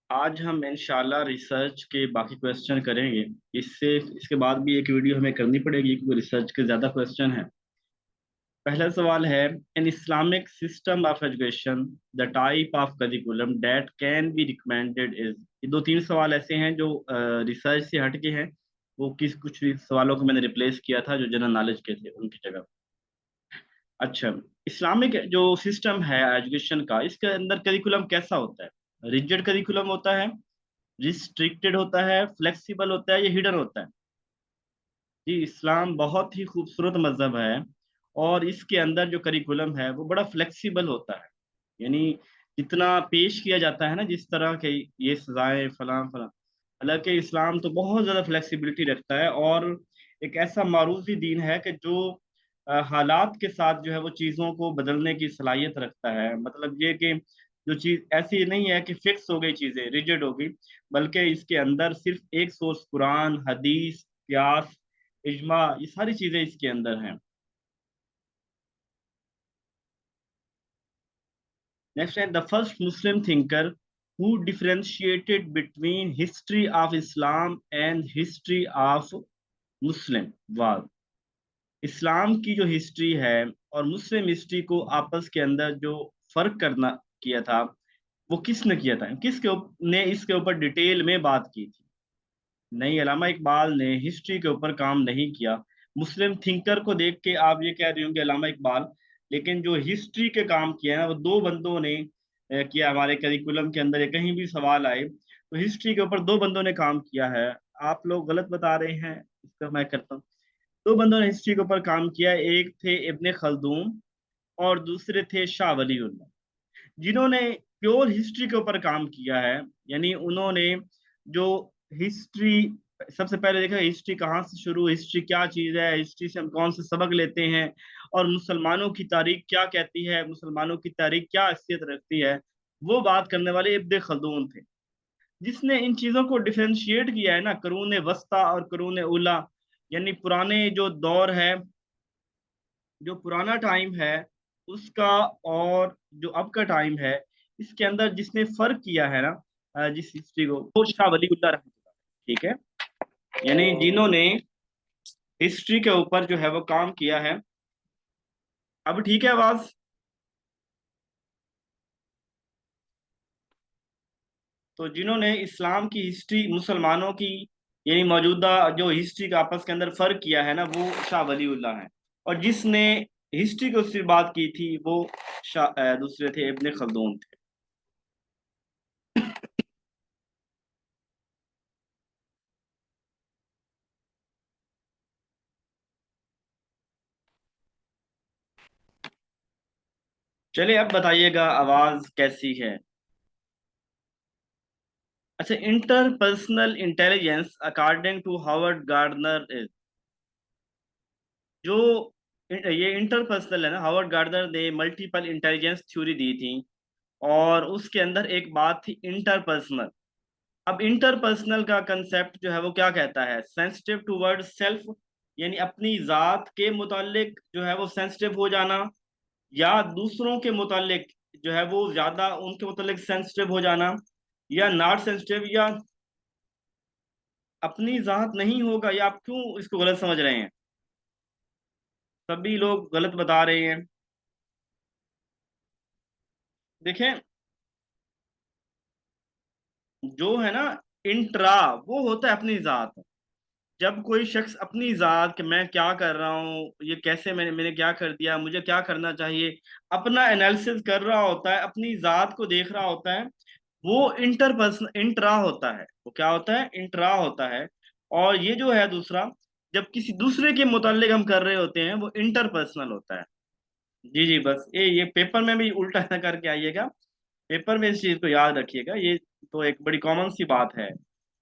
आज हम इंशाल्लाह रिसर्च के बाकी क्वेश्चन करेंगे। इससे इसके बाद भी एक वीडियो हमें करनी पड़ेगी क्योंकि रिसर्च के ज़्यादा क्वेश्चन हैं। पहला सवाल है, इन Islamic system of education the type of curriculum that can be recommended is. ये दो तीन सवाल ऐसे हैं जो रिसर्च से हटके हैं। वो किस कुछ सवालों को मैंने रिप्लेस किया था जो जनरल नॉलेज के थे उनकी जगह। अच्छा, इस्लामिक जो सिस्टम है एजुकेशन का, इसके अंदर करिकुलम कैसा होता है? रिजिड करिकुलम होता है, रिस्ट्रिक्टेड होता है, फ्लेक्सिबल होता है, ये हिडन होता है? जी, इस्लाम बहुत ही खूबसूरत मजहब है और इसके अंदर जो करिकुलम है वो बड़ा फ्लेक्सिबल होता है। यानी जितना पेश किया जाता है ना, जिस तरह के ये सजाएं फलां फलां, हालांकि इस्लाम तो बहुत ज़्यादा फ्लेक्सिबिलिटी रखता है और एक ऐसा मारूफी दीन है कि जो हालात के साथ जो है वो चीज़ों को बदलने की सलाहियत रखता है। मतलब ये कि जो चीज़ ऐसी नहीं है कि फिक्स हो गई, चीज़ें रिजिड हो गई, बल्कि इसके अंदर सिर्फ एक सोर्स कुरान, हदीस, क्यास, इजमा, ये सारी चीजें इसके अंदर हैं। नेक्स्ट है, the first Muslim thinker who differentiated between history of Islam and history of Muslim was. इस्लाम की जो हिस्ट्री है और मुस्लिम हिस्ट्री को आपस के अंदर जो फर्क करना किया था, वो किसने किया था? ने इसके ऊपर डिटेल में बात की थी? नहीं, अल्लामा इकबाल ने हिस्ट्री के ऊपर काम नहीं किया। मुस्लिम थिंकर को देख के आप ये कह रहे होंगे अल्लामा इकबाल, लेकिन जो हिस्ट्री के काम किया है ना वो दो बंदों ने किया। हमारे करिकुलम के अंदर ये कहीं भी सवाल आए तो हिस्ट्री के ऊपर दो बंदों ने काम किया है। आप लोग गलत बता रहे हैं, इसका मैं करता हूँ। दो बंदों ने हिस्ट्री के ऊपर काम किया, एक थे इब्ने खल्दून और दूसरे थे शाह वलीउल्लाह, जिन्होंने प्योर हिस्ट्री के ऊपर काम किया है। यानी उन्होंने जो हिस्ट्री, सबसे पहले देखा हिस्ट्री कहाँ से शुरू, हिस्ट्री क्या चीज़ है, हिस्ट्री से हम कौन से सबक लेते हैं और मुसलमानों की तारीख क्या कहती है, मुसलमानों की तारीख क्या हैसियत रखती है, वो बात करने वाले इब्ने खल्दून थे। जिसने इन चीज़ों को डिफरेंशिएट किया है ना, करून वस्ता और करून उला, यानी पुराने जो दौर है, जो पुराना टाइम है उसका और जो अब का टाइम है, इसके अंदर जिसने फर्क किया है ना जिस हिस्ट्री को, वो शाह वलीउल्लाह रहमतुल्लाह अलैह, ठीक है? यानी जिन्होंने हिस्ट्री के ऊपर जो है वो काम किया है। अब ठीक है आवाज? तो जिन्होंने इस्लाम की हिस्ट्री, मुसलमानों की यानी मौजूदा जो हिस्ट्री का आपस के अंदर फर्क किया है ना, वो शाह वलीउल्लाह है। और जिसने हिस्ट्री को उससे बात की थी वो दूसरे थे, इब्ने खल्दून थे। चलिए अब बताइएगा आवाज कैसी है। अच्छा, interpersonal intelligence according to Howard Gardner is, जो ये इंटरपर्सनल है ना, हावर्ड गार्डनर ने मल्टीपल इंटेलिजेंस थ्योरी दी थी और उसके अंदर एक बात थी इंटरपर्सनल। अब इंटरपर्सनल का कंसेप्ट जो है वो क्या कहता है? सेंसिटिव टूवर्ड सेल्फ, यानी अपनी जात के मुतालिक जो है वो सेंसिटिव हो जाना, या दूसरों के मुतालिक जो है वो ज्यादा उनके मुतालिक सेंसिटिव हो जाना, या नॉट सेंसिटिव, या अपनी जात नहीं होगा। या आप क्यों इसको गलत समझ रहे हैं? सभी लोग गलत बता रहे हैं। देखें, जो है ना इंट्रा, वो होता है अपनी जात। जब कोई शख्स अपनी जात कि मैं क्या कर रहा हूँ, ये कैसे, मैंने मैंने क्या कर दिया, मुझे क्या करना चाहिए, अपना एनालिसिस कर रहा होता है, अपनी जात को देख रहा होता है, वो इंटरपर्सन इंट्रा होता है। वो क्या होता है? इंट्रा होता है। और ये जो है दूसरा, जब किसी दूसरे के मुताल्लिक हम कर रहे होते हैं, वो इंटरपर्सनल होता है। जी जी, बस ये पेपर में भी उल्टा ना करके आइएगा, पेपर में इस चीज को याद रखिएगा। ये तो एक बड़ी कॉमन सी बात है।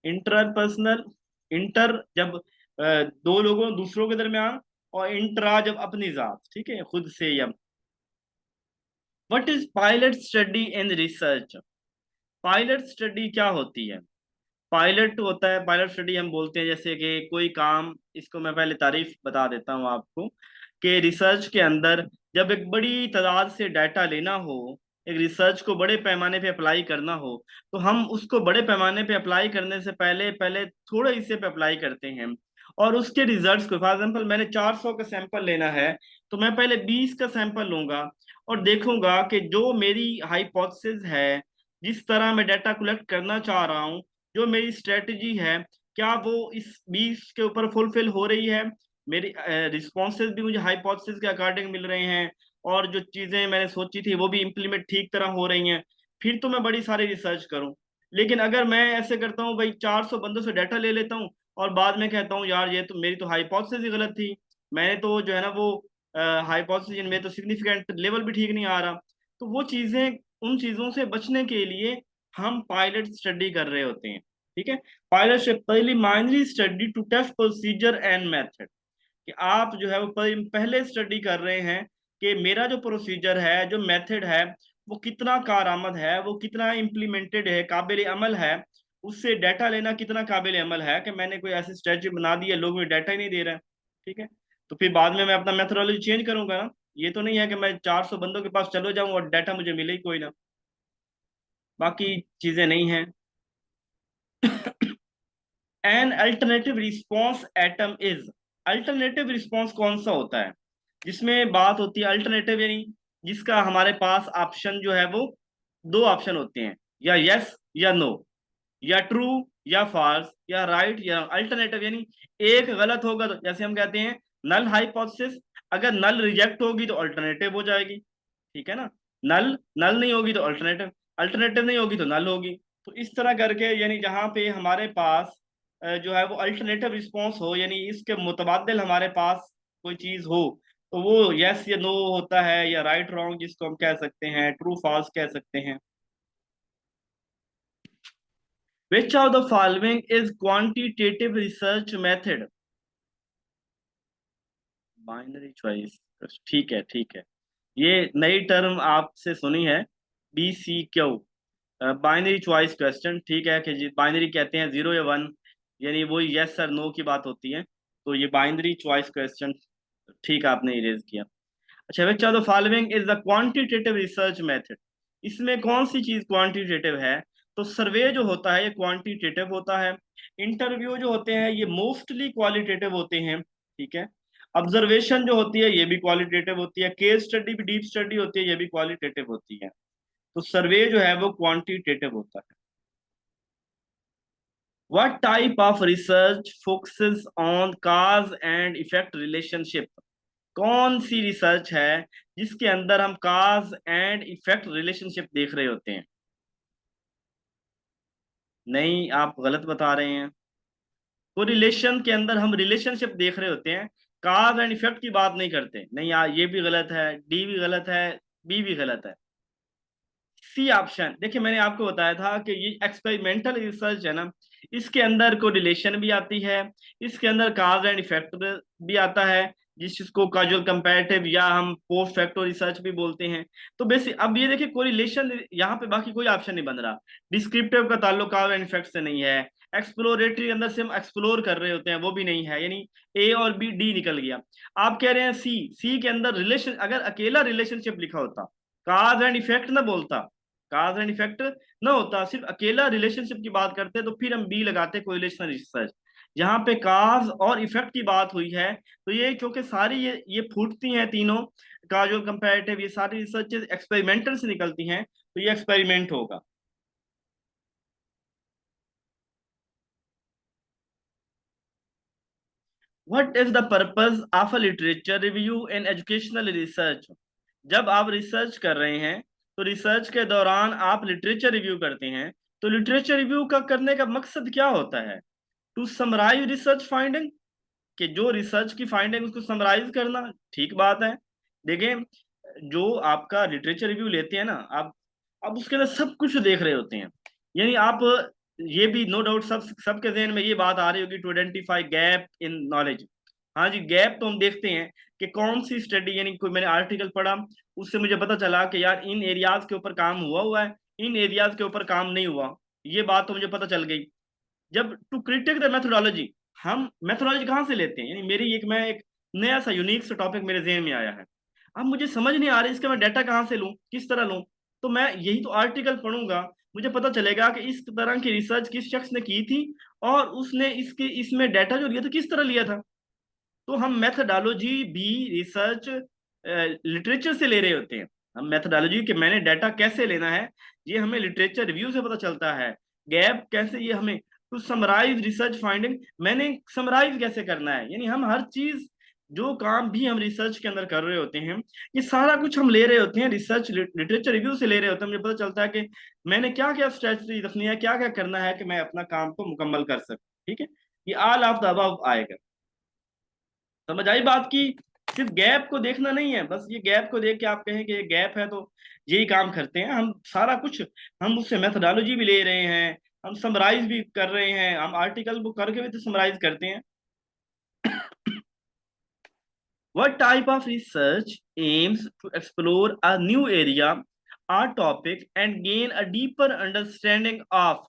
इंटरपर्सनल, इंटर जब दो लोगों दूसरों के दरमियान, और इंट्रा जब अपनी जात, ठीक है, खुद से। या what is pilot study in research? Pilot study क्या होती है? पायलट होता है, पायलट स्टडी हम बोलते हैं जैसे कि कोई काम, इसको मैं पहले तारीफ बता देता हूँ आपको, कि रिसर्च के अंदर जब एक बड़ी तादाद से डाटा लेना हो, एक रिसर्च को बड़े पैमाने पे अप्लाई करना हो, तो हम उसको बड़े पैमाने पे अप्लाई करने से पहले पहले थोड़े हिस्से पे अप्लाई करते हैं, और उसके रिजल्ट्स को, फॉर एग्जाम्पल मैंने 400 का सैंपल लेना है, तो मैं पहले 20 का सैंपल लूंगा और देखूंगा कि जो मेरी हाइपोथेसिस है, जिस तरह मैं डाटा कलेक्ट करना चाह रहा हूँ, जो मेरी स्ट्रेटजी है, क्या वो इस 20 के ऊपर फुलफिल हो रही है, मेरी रिस्पॉन्सेज भी मुझे हाइपोथेसिस के अकॉर्डिंग मिल रहे हैं, और जो चीजें मैंने सोची थी वो भी इम्प्लीमेंट ठीक तरह हो रही हैं, फिर तो मैं बड़ी सारी रिसर्च करूं। लेकिन अगर मैं ऐसे करता हूँ भाई, 400 बंदों से डाटा ले लेता हूँ और बाद में कहता हूँ यार ये तो मेरी तो हाइपोथेसिस ही गलत थी, मैंने तो जो है ना वो हाइपोथेसिस में तो सिग्निफिकेंट लेवल भी ठीक नहीं आ रहा, तो वो चीजें, उन चीजों से बचने के लिए हम पायलट स्टडी कर रहे होते हैं। ठीक है, pilot preliminary study to test procedure and method, कि आप जो है वो पहले स्टडी कर रहे हैं कि मेरा जो प्रोसीजर है, जो मेथड है, वो कितना कारआमद है, वो कितना इम्प्लीमेंटेड है, काबिल अमल है, उससे डाटा लेना कितना काबिल अमल है, कि मैंने कोई ऐसी स्ट्रेटजी बना दी है, लोग मुझे डाटा ही नहीं दे रहे हैं। ठीक है, तो फिर बाद में मैं अपना मेथोडोलॉजी चेंज करूंगा ना, ये तो नहीं है कि मैं 400 बंदों के पास चलो जाऊं और डाटा मुझे मिले ही कोई ना, बाकी चीजें नहीं हैं। An alternative response atom is, alternative response कौन सा होता है जिसमें बात होती है अल्टरनेटिव, यानी जिसका हमारे पास ऑप्शन जो है वो दो ऑप्शन होते हैं, या यस या नो, या ट्रू या फॉल्स, या राइट या अल्टरनेटिव, यानी एक गलत होगा तो जैसे हम कहते हैं नल हाइपोथेसिस, अगर नल रिजेक्ट होगी तो अल्टरनेटिव हो जाएगी। ठीक है ना, नल नल नहीं होगी तो अल्टरनेटिव, अल्टरनेटिव नहीं होगी तो नल होगी। तो इस तरह करके, यानी जहां पे हमारे पास जो है वो अल्टरनेटिव रिस्पॉन्स हो, यानी इसके मुतबादिल हमारे पास कोई चीज हो, तो वो यस या नो होता है, या राइट रॉन्ग जिसको हम कह सकते हैं, ट्रू फॉल्स कह सकते हैं। Which of the following is quantitative research method? Binary choice, ठीक है ठीक है, ये नई टर्म आपसे सुनी है, BCQ, बाइनरी चॉइस क्वेश्चन। ठीक है कि जी बाइनरी कहते हैं 0 या 1, यानी वो यस और नो की बात होती है, तो ये बाइनरी चॉइस क्वेश्चन ठीक आपने इरेज किया। अच्छा, which of the following is the quantitative research method, इसमें कौन सी चीज क्वांटिटेटिव है? तो सर्वे जो होता है ये क्वांटिटेटिव होता है, इंटरव्यू जो होते हैं ये मोस्टली क्वालिटेटिव होते हैं। ठीक है, ऑब्जर्वेशन जो होती है ये भी क्वालिटेटिव होती है, केस स्टडी भी, डीप स्टडी होती है, ये भी क्वालिटेटिव होती है, तो सर्वे जो है वो क्वांटिटेटिव होता है। What type of research focuses on cause and effect relationship? कौन सी रिसर्च है जिसके अंदर हम काज एंड इफेक्ट रिलेशनशिप देख रहे होते हैं? नहीं, आप गलत बता रहे हैं। कोरिलेशन के अंदर हम रिलेशनशिप देख रहे होते हैं, काज एंड इफेक्ट की बात नहीं करते। नहीं यार, ये भी गलत है, डी भी गलत है, बी भी गलत है। सी ऑप्शन, देखिए मैंने आपको बताया था कि ये एक्सपेरिमेंटल रिसर्च है ना, इसके अंदर कोरिलेशन भी आती है, इसके अंदर काज एंड इफेक्ट भी आता है, जिसको काजुअल कंपैरेटिव या हम पोस्ट फैक्टो रिसर्च भी बोलते हैं। तो बेसिक अब ये देखिए कोरिलेशन यहाँ पे बाकी कोई ऑप्शन नहीं बन रहा, डिस्क्रिप्टिव का ताल्लुक काज एंड इफेक्ट से नहीं है, एक्सप्लोरेटरी के अंदर से हम एक्सप्लोर कर रहे होते हैं वो भी नहीं है, यानी ए और बी, डी निकल गया। आप कह रहे हैं सी, सी के अंदर रिलेशन, अगर अकेला रिलेशनशिप लिखा होता, काज एंड इफेक्ट ना बोलता, काज एंड इफेक्ट ना होता, सिर्फ अकेला रिलेशनशिप की बात करते, तो फिर हम बी लगाते, कोरिलेशनल रिसर्च। यहाँ पे काज और इफेक्ट की बात हुई है, तो ये क्योंकि सारी ये फूटती हैं तीनों, काजुअल कंपैरेटिव, ये सारी रिसर्च एक्सपेरिमेंटल से निकलती हैं, तो ये एक्सपेरिमेंट होगा। What is the purpose of a literature review in educational research? जब आप रिसर्च कर रहे हैं, तो रिसर्च के दौरान आप लिटरेचर रिव्यू करते हैं, तो लिटरेचर रिव्यू का करने का मकसद क्या होता है? टू समराइज रिसर्च फाइंडिंग, कि जो रिसर्च की फाइंडिंग उसको समराइज करना। ठीक बात है। देखें, जो आपका लिटरेचर रिव्यू लेते हैं ना आप उसके अंदर सब कुछ देख रहे होते हैं, यानी आप, ये भी नो डाउट सबके जहन में ये बात आ रही होगी, to identify gap in knowledge. हाँ जी, गैप तो हम देखते हैं कि कौन सी स्टडी, यानी कोई मैंने आर्टिकल पढ़ा, उससे मुझे पता चला कि यार इन एरियाज के ऊपर काम हुआ हुआ है, इन एरियाज के ऊपर काम नहीं हुआ, ये बात तो मुझे पता चल गई। जब टू क्रिटिक द मेथोडोलॉजी, हम मेथोडोलॉजी कहाँ से लेते हैं, यानी मेरी एक नया सा यूनिक सा टॉपिक मेरे जहन में आया है, अब मुझे समझ नहीं आ रहा है इसका मैं डाटा कहाँ से लूँ, किस तरह लूँ, तो मैं यही तो आर्टिकल पढ़ूंगा, मुझे पता चलेगा कि इस तरह की रिसर्च किस शख्स ने की थी और उसने इसके इसमें डाटा जो लिया था किस तरह लिया था। तो हम मेथडोलॉजी भी रिसर्च लिटरेचर से ले रहे होते हैं। हम मेथडोलॉजी के मैंने डाटा कैसे लेना है ये हमें लिटरेचर रिव्यू से पता चलता है। गैप कैसे, ये हमें टू समराइज रिसर्च फाइंडिंग, मैंने समराइज कैसे करना है, यानी हम हर चीज जो काम भी हम रिसर्च के अंदर कर रहे होते हैं ये सारा कुछ हम ले रहे होते हैं रिसर्च लिटरेचर रिव्यू से ले रहे होते हैं। मुझे पता चलता है कि मैंने क्या क्या स्ट्रेटजी रखनी है, क्या क्या करना है कि मैं अपना काम को मुकम्मल कर सकूं। ठीक है, ये ऑल ऑफ द अबव आएगा। समझ आई बात की। सिर्फ गैप को देखना नहीं है, बस ये गैप को देख के आप कहें कि ये गैप है तो यही काम करते हैं हम सारा कुछ। हम उससे मेथोडोलॉजी भी ले रहे हैं, हम समराइज भी कर रहे हैं, हम आर्टिकल बुक करके भी तो समराइज करते हैं। What type of research aims to explore a new area or topic and gain a deeper understanding of?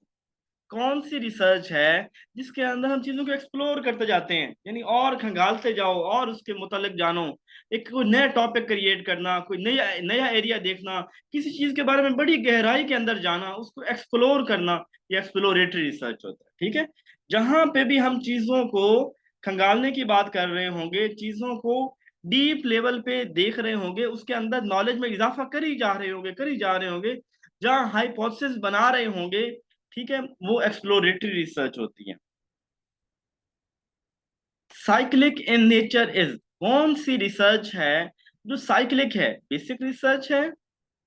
कौन सी रिसर्च है जिसके अंदर हम चीजों को एक्सप्लोर करते जाते हैं, यानी और खंगालते जाओ और उसके मुतालिक जानो, एक कोई नया टॉपिक क्रिएट करना, कोई नया नया एरिया देखना, किसी चीज के बारे में बड़ी गहराई के अंदर जाना, उसको एक्सप्लोर करना, ये एक्सप्लोरेटरी रिसर्च होता है। ठीक है, जहां पे भी हम चीजों को खंगालने की बात कर रहे होंगे, चीजों को डीप लेवल पे देख रहे होंगे, उसके अंदर नॉलेज में इजाफा करी जा रहे होंगे, करी जा रहे होंगे, जहां हाइपोथेसिस बना रहे होंगे, ठीक है, वो एक्सप्लोरेटरी रिसर्च होती है। साइक्लिक इन नेचर इज, कौन सी रिसर्च है जो साइक्लिक है? बेसिक रिसर्च है,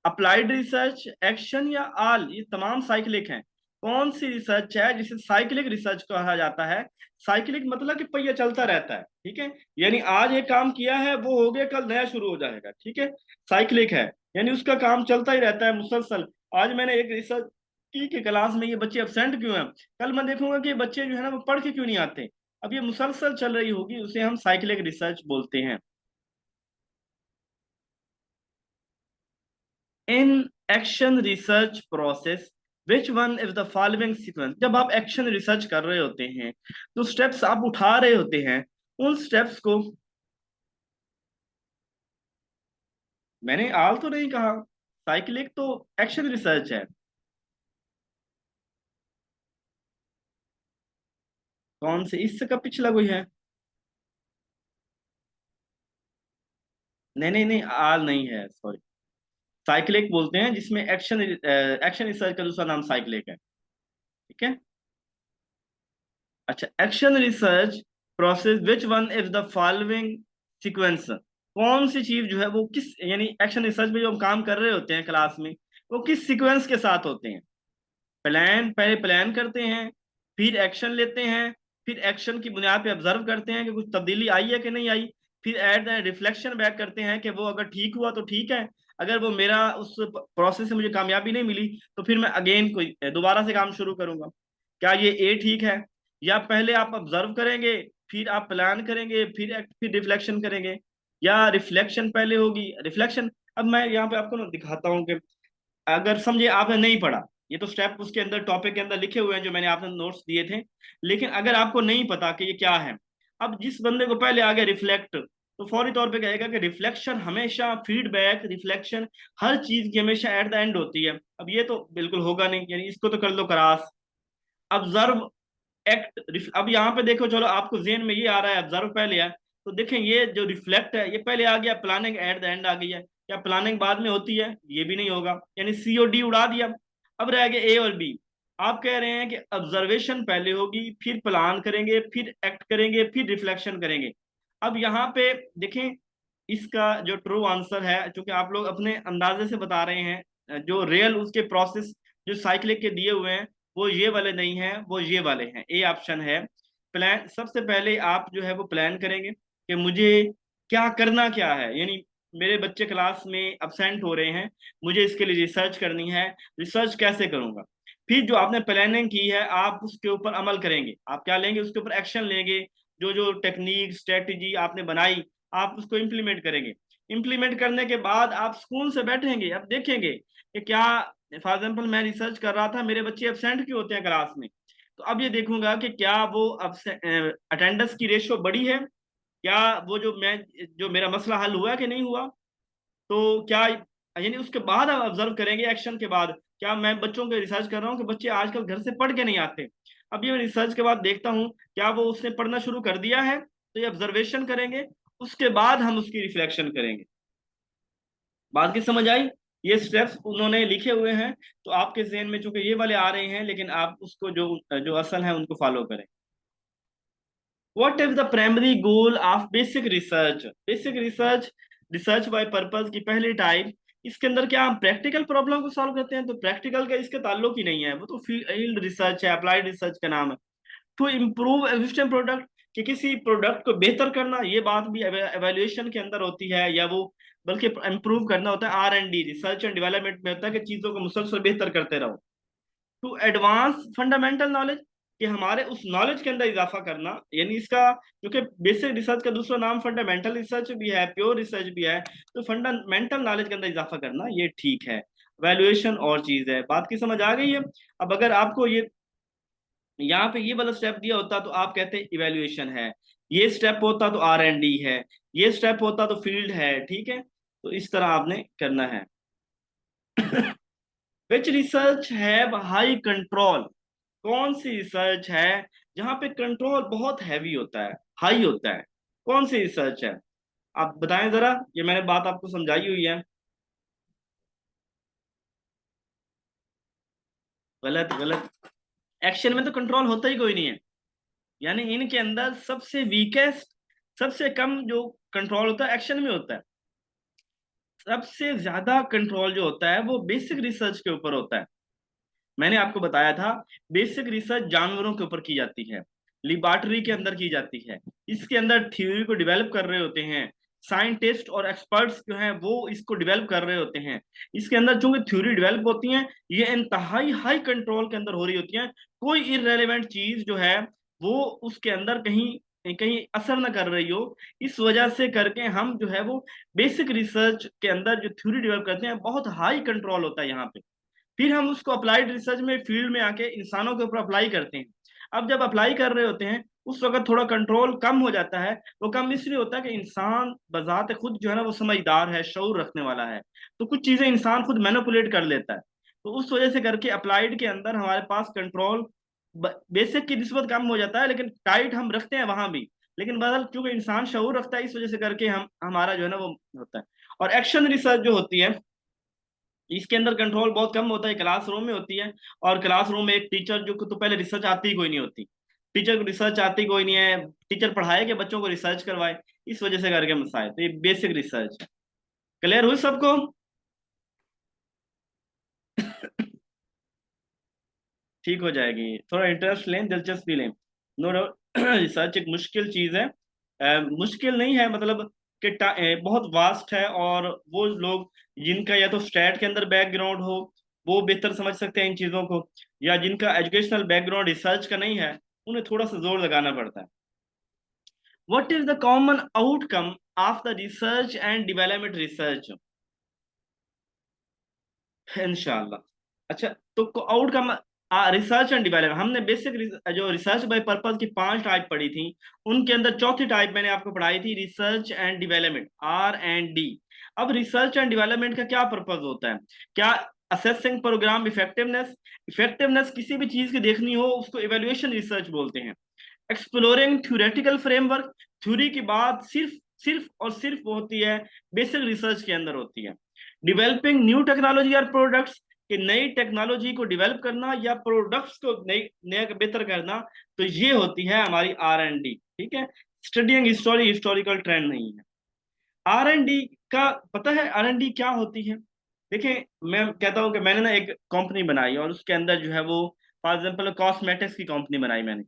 अप्लाइड रिसर्च, एक्शन या ऑल, ये तमाम साइक्लिक हैं। कौन सी रिसर्च है जिसे साइक्लिक रिसर्च कहा जाता है? साइक्लिक मतलब कि पहिया चलता रहता है। ठीक है, यानी आज एक काम किया है वो हो गया, कल नया शुरू हो जाएगा। ठीक है, साइक्लिक है, यानी उसका काम चलता ही रहता है मुसलसल। आज मैंने एक रिसर्च की कि क्लास में ये बच्चे अब्सेंट क्यों हैं, कल मैं देखूंगा कि ये बच्चे जो है ना वो पढ़ के क्यों नहीं आते। अब ये मुसलसल चल रही होगी, उसे हम साइक्लिक रिसर्च बोलते हैं। In action research process which one is the following sequence, जब आप एक्शन रिसर्च कर रहे होते हैं तो स्टेप्स आप उठा रहे होते हैं, उन स्टेप्स को, मैंने आल तो नहीं कहा, साइक्लिक तो एक्शन रिसर्च है। कौन से, इससे का पिछला कोई है? नहीं नहीं नहीं, आल नहीं है, सॉरी। साइक्लिक बोलते हैं जिसमें एक्शन एक्शन रिसर्च का दूसरा नाम साइक्लिक है। ठीक है, अच्छा, action research process which one is the following sequence, कौन सी चीज जो है वो किस, यानी एक्शन रिसर्च में जो हम काम कर रहे होते हैं क्लास में, वो किस सीक्वेंस के साथ होते हैं? प्लान, पहले प्लान करते हैं, फिर एक्शन लेते हैं, फिर एक्शन की बुनियाद पे ऑब्जर्व करते हैं कि कुछ तब्दीली आई है कि नहीं आई, फिर एट द रिफ्लेक्शन बैक करते हैं कि वो अगर ठीक हुआ तो ठीक है, अगर वो मेरा उस प्रोसेस से मुझे कामयाबी नहीं मिली तो फिर मैं अगेन कोई दोबारा से काम शुरू करूंगा। क्या ये ए ठीक है? या पहले आप ऑब्जर्व करेंगे, फिर आप प्लान करेंगे, फिर एक्ट, फिर रिफ्लेक्शन करेंगे, या रिफ्लेक्शन पहले होगी, रिफ्लेक्शन। अब मैं यहाँ पे आपको ना दिखाता हूँ कि अगर समझे आपने नहीं पढ़ा, ये तो स्टेप उसके अंदर टॉपिक के अंदर लिखे हुए हैं जो मैंने आपने नोट्स दिए थे, लेकिन अगर आपको नहीं पता कि ये क्या है, अब जिस बंदे को पहले आ गया रिफ्लेक्ट, तो फौरी तौर पे कहेगा कि रिफ्लेक्शन हमेशा, फीडबैक रिफ्लेक्शन हर चीज की हमेशा एट द एंड होती है। अब ये तो बिल्कुल होगा नहीं, यानी इसको तो कर लो क्रॉस। ऑब्जर्व, एक्ट, अब यहाँ पे देखो, चलो आपको जेन में ये आ रहा है ऑब्जर्व पहले है, तो देखें ये जो रिफ्लेक्ट है ये पहले आ गया, प्लानिंग एट द एंड आ गई है। क्या प्लानिंग बाद में होती है? ये भी नहीं होगा, यानी सी और डी उड़ा दिया। अब रह गए ए और बी। आप कह रहे हैं कि ऑब्जर्वेशन पहले होगी, फिर प्लान करेंगे, फिर एक्ट करेंगे, फिर रिफ्लेक्शन करेंगे। अब यहाँ पे देखें, इसका जो ट्रू आंसर है, चूंकि आप लोग अपने अंदाजे से बता रहे हैं, जो रियल उसके प्रोसेस जो साइक्लिक के दिए हुए हैं वो ये वाले नहीं है, वो ये वाले हैं। ए ऑप्शन है प्लान। सबसे पहले आप जो है वो प्लान करेंगे कि मुझे क्या करना क्या है, यानी मेरे बच्चे क्लास में अब्सेंट हो रहे हैं, मुझे इसके लिए रिसर्च करनी है, रिसर्च कैसे करूंगा। फिर जो आपने प्लानिंग की है आप उसके ऊपर अमल करेंगे, आप क्या लेंगे, उसके ऊपर एक्शन लेंगे, जो जो टेक्निक स्ट्रेटजी आपने बनाई आप उसको इम्प्लीमेंट करेंगे। इम्प्लीमेंट करने के बाद आप स्कूल से बैठेंगे, अब देखेंगे कि क्या, फॉर एग्जाम्पल मैं रिसर्च कर रहा था मेरे बच्चे एब्सेंट क्यों होते हैं क्लास में, तो अब ये देखूंगा कि क्या वो अटेंडेंस की रेशियो बढ़ी है, क्या वो जो मैं, जो मेरा मसला हल हुआ कि नहीं हुआ, तो क्या यानी उसके बाद हम ऑब्जर्व करेंगे एक्शन के बाद। क्या मैं बच्चों के रिसर्च कर रहा हूँ कि बच्चे आजकल घर से पढ़ के नहीं आते, अब ये मैं रिसर्च के बाद देखता हूँ क्या वो उसने पढ़ना शुरू कर दिया है, तो ये ऑब्जर्वेशन करेंगे, उसके बाद हम उसकी रिफ्लेक्शन करेंगे। बात की समझ आई? ये स्टेप्स उन्होंने लिखे हुए हैं, तो आपके जहन में चूंकि ये वाले आ रहे हैं, लेकिन आप उसको जो जो असल है उनको फॉलो करें। What is the primary goal of basic research? Basic research, research by purpose की पहली टाइप, इसके अंदर क्या हम प्रैक्टिकल प्रॉब्लम को सॉल्व करते हैं? तो प्रैक्टिकल का इसके ताल्लुक ही नहीं है, वो तो फील्ड रिसर्च है, अप्लाइड रिसर्च का नाम है। टू इम्प्रूव एग्जिस्टिंग प्रोडक्ट, कि किसी प्रोडक्ट को बेहतर करना, ये बात भी एवेल्युएशन के अंदर होती है, या वो बल्कि इम्प्रूव करना होता है, R&D, रिसर्च एंड डेवलपमेंट में होता है कि चीजों को मुसलसल बेहतर करते रहो। टू एडवांस फंडामेंटल नॉलेज, कि हमारे उस नॉलेज के अंदर इजाफा करना, यानी इसका, क्योंकि बेसिक रिसर्च का दूसरा नाम फंडामेंटल रिसर्च भी है, प्योर रिसर्च भी है, तो फंडामेंटल नॉलेज के अंदर इजाफा करना ये ठीक है। वैल्यूएशन और चीज है। बात की समझ आ गई है? अब अगर आपको ये यहाँ पे ये वाला स्टेप दिया होता तो आप कहते इवेल्युएशन है, ये स्टेप होता तो R&D है, ये स्टेप होता तो फील्ड है, ठीक है? तो इस तरह आपने करना है। विच रिसर्च हैव हाई कंट्रोल, कौन सी रिसर्च है जहां पे कंट्रोल बहुत हैवी होता है, हाई होता है? कौन सी रिसर्च है? आप बताएं जरा, ये मैंने बात आपको समझाई हुई है। गलत गलत, एक्शन में तो कंट्रोल होता ही कोई नहीं है, यानी इनके अंदर सबसे वीकेस्ट, सबसे कम जो कंट्रोल होता है एक्शन में होता है। सबसे ज्यादा कंट्रोल जो होता है वो बेसिक रिसर्च के ऊपर होता है। मैंने आपको बताया था, बेसिक रिसर्च जानवरों के ऊपर की जाती है, लिबॉर्टरी के अंदर की जाती है, इसके अंदर थ्योरी को डेवलप कर रहे होते हैं साइंटिस्ट और एक्सपर्ट्स जो हैं, वो इसको डेवलप कर रहे होते हैं। इसके अंदर चूंकि थ्योरी डेवलप होती है, ये इंतहाई हाई कंट्रोल के अंदर हो रही होती है, कोई इररेलेवेंट चीज जो है वो उसके अंदर कहीं कहीं असर न कर रही हो। इस वजह से करके हम जो है वो बेसिक रिसर्च के अंदर जो थ्योरी डेवलप करते हैं, बहुत हाई कंट्रोल होता है यहाँ पे। फिर हम उसको अप्लाइड रिसर्च में फील्ड में आके इंसानों के ऊपर अप्लाई करते हैं। अब जब अप्लाई कर रहे होते हैं उस वक्त थोड़ा कंट्रोल कम हो जाता है। वो कम इसलिए होता है कि इंसान बजाते खुद जो है ना वो समझदार है, शऊर रखने वाला है, तो कुछ चीजें इंसान खुद मैनिपुलेट कर लेता है। तो उस वजह से करके अप्लाइड के अंदर हमारे पास कंट्रोल बेसिक की निस्बत कम हो जाता है, लेकिन टाइट हम रखते हैं वहां भी। लेकिन बदल क्योंकि इंसान शऊर रखता है, इस वजह से करके हम हमारा जो है ना वो होता है। और एक्शन रिसर्च जो होती है, इसके अंदर कंट्रोल बहुत कम होता है, क्लासरूम में होती है। और क्लासरूम में एक टीचर जो तो पहले रिसर्च आती ही कोई नहीं होती, टीचर को रिसर्च आती कोई नहीं है, टीचर पढ़ाए कि बच्चों को रिसर्च करवाए, इस वजह से करके मसाए। तो ये बेसिक रिसर्च है। क्लियर हुई सबको? ठीक हो जाएगी, थोड़ा इंटरेस्ट लें, दिलचस्पी लें। नो डाउट रिसर्च एक मुश्किल चीज है, मुश्किल नहीं है मतलब कि बहुत वास्ट है, और वो लोग जिनका या तो स्टैट के अंदर बैकग्राउंड हो वो बेहतर समझ सकते हैं इन चीजों को, या जिनका एजुकेशनल बैकग्राउंड रिसर्च का नहीं है उन्हें थोड़ा सा जोर लगाना पड़ता है। What is the common outcome of the research and development research? इंशाल्लाह। अच्छा, तो आउटकम, रिसर्च एंड डेवलपमेंट, हमने बेसिक जो रिसर्च बाय पर्पस की 5 टाइप पढ़ी थी, उनके अंदर चौथी टाइप मैंने आपको पढ़ाई थी रिसर्च एंड डेवलपमेंट, R&D। अब रिसर्च एंड डेवलपमेंट का क्या पर्पस होता है? क्या असेसिंग प्रोग्राम इफेक्टिवनेस, इफेक्टिवनेस किसी भी चीज की देखनी हो उसको इवेल्युएशन रिसर्च बोलते हैं। एक्सप्लोरिंग थ्योरेटिकल फ्रेमवर्क, थ्योरी की बात सिर्फ सिर्फ और सिर्फ होती है बेसिक रिसर्च के अंदर होती है। डिवेलपिंग न्यू टेक्नोलॉजी और प्रोडक्ट्स, कि नई टेक्नोलॉजी को डेवलप करना या प्रोडक्ट्स को नई नया बेहतर करना, तो ये होती है हमारी R&D, ठीक है? स्टडिंग हिस्टोरी, हिस्टोरिकल ट्रेंड नहीं है। R&D का पता है R&D क्या होती है? देखिए, मैं कहता हूँ कि मैंने ना एक कंपनी बनाई और उसके अंदर जो है वो फॉर एग्जाम्पल कॉस्मेटिक्स की कंपनी बनाई मैंने,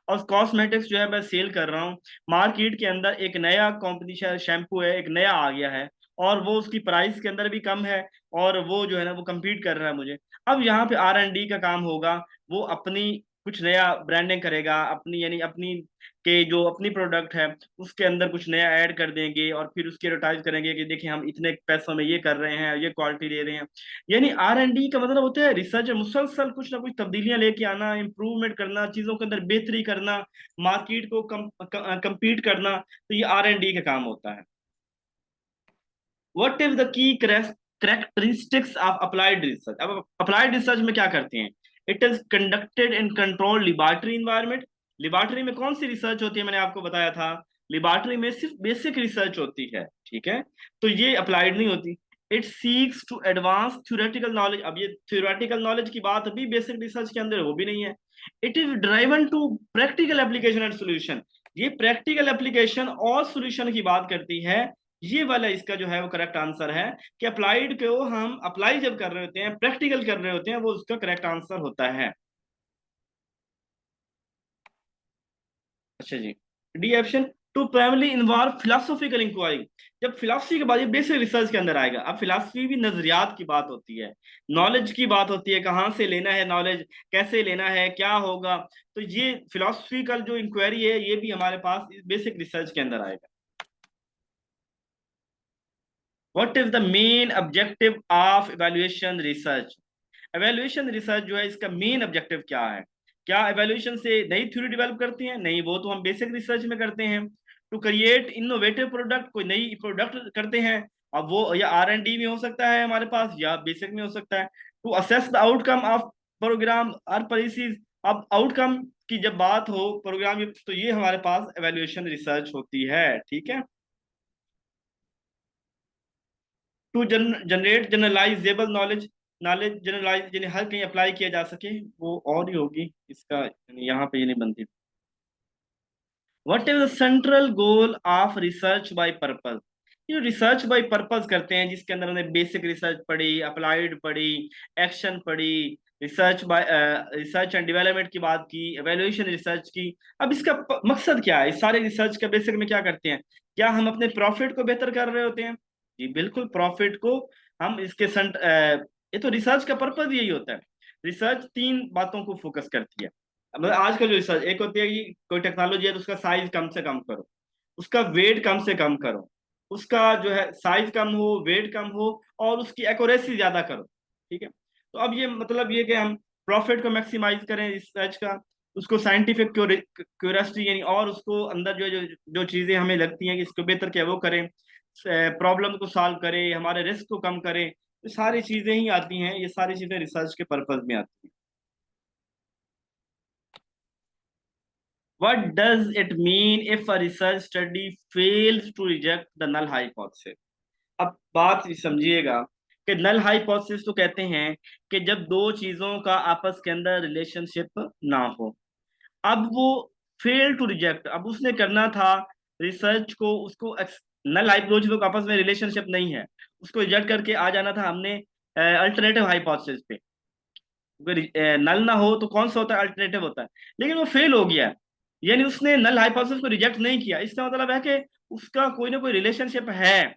और कॉस्मेटिक्स जो है मैं सेल कर रहा हूँ। मार्केट के अंदर एक नया कंपनी शैम्पू है, एक नया आ गया है, और वो उसकी प्राइस के अंदर भी कम है, और वो जो है ना वो compete कर रहा है मुझे। अब यहाँ पे R&D का काम होगा, वो अपनी कुछ नया ब्रांडिंग करेगा अपनी, यानी अपनी के जो अपनी प्रोडक्ट है उसके अंदर कुछ नया ऐड कर देंगे, और फिर उसकी एडवर्टाइज करेंगे कि देखिए हम इतने पैसों में ये कर रहे हैं, ये क्वालिटी दे रहे हैं। यानी R&D का मतलब होता है रिसर्च, मुसलसल कुछ ना कुछ तब्दीलियां लेके आना, इंप्रूवमेंट करना, चीजों के अंदर बेहतरी करना, मार्केट को compete करना, तो ये R&D का काम होता है। What is the key characteristics of applied research. अब applied research में क्या करते हैं? It is conducted in controlled laboratory environment. Laboratory में कौन सी रिसर्च होती है? मैंने आपको बताया था लेबॉर्टरी में सिर्फ बेसिक रिसर्च होती है, ठीक है, तो ये अप्लाइड नहीं होती। It seeks to advance theoretical knowledge. अब ये थ्योरेटिकल नॉलेज की बात अभी बेसिक रिसर्च के अंदर वो भी नहीं है। It is driven to practical application and solution. ये प्रैक्टिकल एप्लीकेशन और सोल्यूशन की बात करती है। ये वाला इसका जो है वो करेक्ट आंसर है कि अप्लाइड को हम अप्लाई जब कर रहे होते हैं, प्रैक्टिकल कर रहे होते हैं, वो उसका करेक्ट आंसर होता है। अच्छा जी, D option, to primary involve philosophical inquiry. जब फिलोसफी के बाद ये बेसिक रिसर्च के अंदर आएगा। अब फिलोसफी भी नजरियात की बात होती है, नॉलेज की बात होती है, कहाँ से लेना है नॉलेज, कैसे लेना है, क्या होगा। तो ये फिलोसफिकल जो इंक्वायरी है ये भी हमारे पास बेसिक रिसर्च के अंदर आएगा। What is the main objective of evaluation research? Evaluation research जो है इसका मेन ऑब्जेक्टिव क्या है? क्या एवेल्युएशन से नई थ्योरी डेवलप करती है? नहीं, वो तो हम बेसिक रिसर्च में करते हैं। टू क्रिएट इनोवेटिव प्रोडक्ट, कोई नई प्रोडक्ट करते हैं। अब वो या R&D में हो सकता है हमारे पास, या बेसिक में हो सकता है। To assess the outcome of program और पॉलिसीज। अब आउटकम की जब बात हो प्रोग्राम, तो ये हमारे पास एवेल्युएशन रिसर्च होती है, ठीक है। To generate generalisable knowledge, knowledge generalise यानी हर कहीं अप्लाई किया जा सके, वो और ही होगी इसका, यानी यहाँ पे ये नहीं बनती। What is the central goal of research by purpose? ये रिसर्च बाय पर्पस करते हैं जिसके अंदर हमने बेसिक रिसर्च पढ़ी, अप्लाइड पढ़ी, एक्शन पढ़ी, research by research and development की बात की, एवेल्युएशन रिसर्च की। अब इसका मकसद क्या है? इस सारे रिसर्च का बेसिक में क्या करते हैं? क्या हम अपने प्रॉफिट को बेहतर कर रहे होते हैं? जी बिल्कुल, प्रॉफिट को हम इसके ये तो रिसर्च का पर्पज यही होता है। रिसर्च तीन बातों को फोकस करती है। मतलब आज का जो रिसर्च, एक होती है कि कोई टेक्नोलॉजी है तो उसका साइज कम से कम करो, उसका वेट कम से कम करो, उसका जो है साइज कम हो, वेट कम हो, और उसकी एक्यूरेसी ज्यादा करो, ठीक है। तो अब ये मतलब ये कि हम प्रॉफिट को मैक्सिमाइज करें रिसर्च का, उसको साइंटिफिक क्यूरियोसिटी यानी, और उसको अंदर जो जो जो चीजें हमें लगती हैं कि इसको बेहतर क्या वो करें, प्रॉब्लम को सॉल्व करे, हमारे रिस्क को कम करे। ये सारी चीजें ही आती हैं, ये सारी चीजें रिसर्च के पर्पज में आती हैं। What does it mean if a research study fails to reject the null hypothesis? अब बात समझिएगा कि नल हाइपोथेसिस तो कहते हैं कि जब दो चीजों का आपस के अंदर रिलेशनशिप ना हो। अब वो फेल टू रिजेक्ट, अब उसने करना था रिसर्च को, उसको नल हाइपोथेसिस का आपस में रिलेशनशिप नहीं है, उसको रिजेक्ट करके आ जाना था हमने अल्टरनेटिव हाइपोथेसिस पे। नल ना हो तो कौन सा होता है? अल्टरनेटिव होता है। लेकिन वो फेल हो गया, यानी उसने नल हाइपोथेसिस को रिजेक्ट नहीं किया, इसका मतलब है कि उसका कोई ना कोई रिलेशनशिप है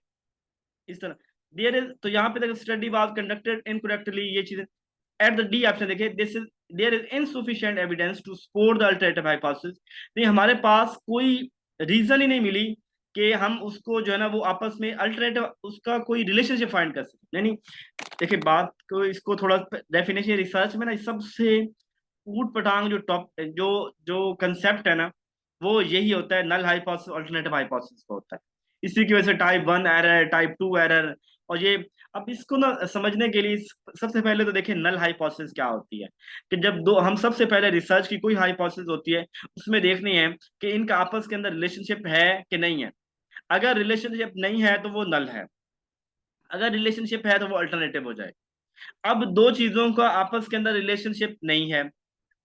इस तरह। देयर इज, तो यहाँ पे देखो स्टडी वाज कंडक्टेड इनकरेक्टली, ये चीजें एट द डी ऑप्शन देखिए, this is there is insufficient evidence to support the alternative hypothesis. नहीं, हमारे पास कोई रीजन ही नहीं मिली कि हम उसको जो है ना वो आपस में अल्टरनेटिव उसका कोई रिलेशनशिप फाइंड कर सकते। नहीं, देखिए बात को इसको थोड़ा डेफिनेशन रिसर्च में ना सबसे ऊट पटांग जो टॉप जो जो कंसेप्ट है ना, वो यही होता है, नल हाइपोथेसिस अल्टरनेटिव हाइपोथेसिस का होता है। इसी की वजह से टाइप 1 एरर, टाइप 2 एरर, और ये अब इसको ना समझने के लिए सबसे पहले तो देखिए नल हाइपोथेसिस क्या होती है। कि जब दो हम सबसे पहले रिसर्च की कोई हाइपोथेसिस होती है उसमें देखनी है कि इनका आपस के अंदर रिलेशनशिप है कि नहीं है। अगर रिलेशनशिप नहीं है तो वो नल है, अगर रिलेशनशिप है तो वो अल्टरनेटिव हो जाए। अब दो चीजों का आपस के अंदर रिलेशनशिप नहीं है,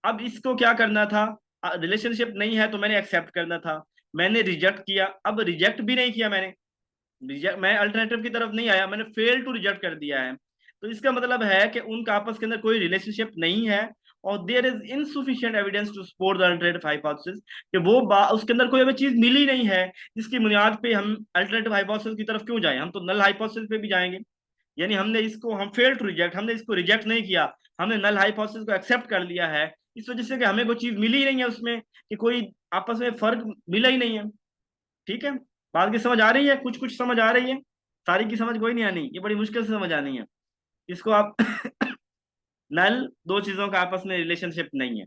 अब इसको क्या करना था? रिलेशनशिप नहीं है तो मैंने एक्सेप्ट करना था, मैंने रिजेक्ट किया। अब रिजेक्ट भी नहीं किया मैंने, रिजेक्ट मैं अल्टरनेटिव की तरफ नहीं आया, मैंने फेल टू रिजेक्ट कर दिया है। तो इसका मतलब है कि उनका आपस के अंदर कोई रिलेशनशिप नहीं है, और there is insufficient evidence to support the alternative hypothesis, कि वो उसके अंदर कोई हमें चीज मिली नहीं है जिसकी बुनियाद पे हम अल्टरनेटिव हाइपोथेसिस की तरफ क्यों जाएं, हम तो नल हाइपोथेसिस पे भी जाएंगे। यानी हमने इसको, हम फेल टू रिजेक्ट, हमने इसको रिजेक्ट नहीं किया, हमने नल हाइपोथेसिस को एक्सेप्ट कर लिया है। इस वजह से कि हमें कोई चीज मिली ही नहीं है उसमें, कि कोई आपस में फर्क मिला ही नहीं है, ठीक है। बात की समझ आ रही है? कुछ कुछ समझ आ रही है, सारी की समझ कोई नहीं आनी, ये बड़ी मुश्किल से समझ आनी है इसको आप। नल दो चीजों का आपस में रिलेशनशिप नहीं है,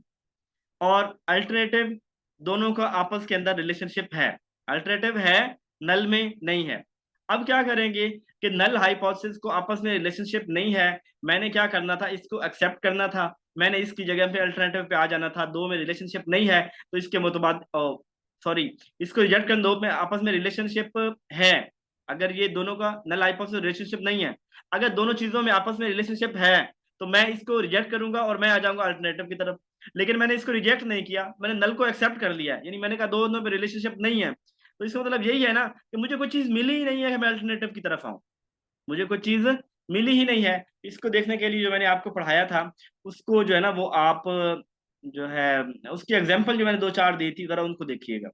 और अल्टरनेटिव दोनों का आपस के अंदर रिलेशनशिप है, अल्टरनेटिव है, नल में नहीं है। अब क्या करेंगे? कि नल हाइपोथेसिस को आपस में रिलेशनशिप नहीं है, मैंने क्या करना था, इसको एक्सेप्ट करना था, मैंने इसकी जगह पे अल्टरनेटिव पे आ जाना था, दो में रिलेशनशिप नहीं है तो इसके मुताबिक, सॉरी, इसको रिजेक्ट कर, दो में आपस में रिलेशनशिप है। अगर ये दोनों का नल हाइपोथेसिस रिलेशनशिप नहीं है, अगर दोनों चीजों में आपस में रिलेशनशिप है तो मैं इसको रिजेक्ट करूंगा और मैं आ जाऊंगा अल्टरनेटिव की तरफ। लेकिन मैंने इसको रिजेक्ट नहीं किया, मैंने नल को एक्सेप्ट कर लिया, यानी मैंने कहा दोनों में रिलेशनशिप नहीं है, तो इसका मतलब यही है ना कि मुझे कोई चीज मिली ही नहीं है कि मैं अल्टरनेटिव की तरफ आऊं, मुझे कोई चीज मिली ही नहीं है। इसको देखने के लिए जो मैंने आपको पढ़ाया था उसको जो है ना वो आप जो है उसकी एग्जांपल जो मैंने दो चार दी थी जरा उनको देखिएगा।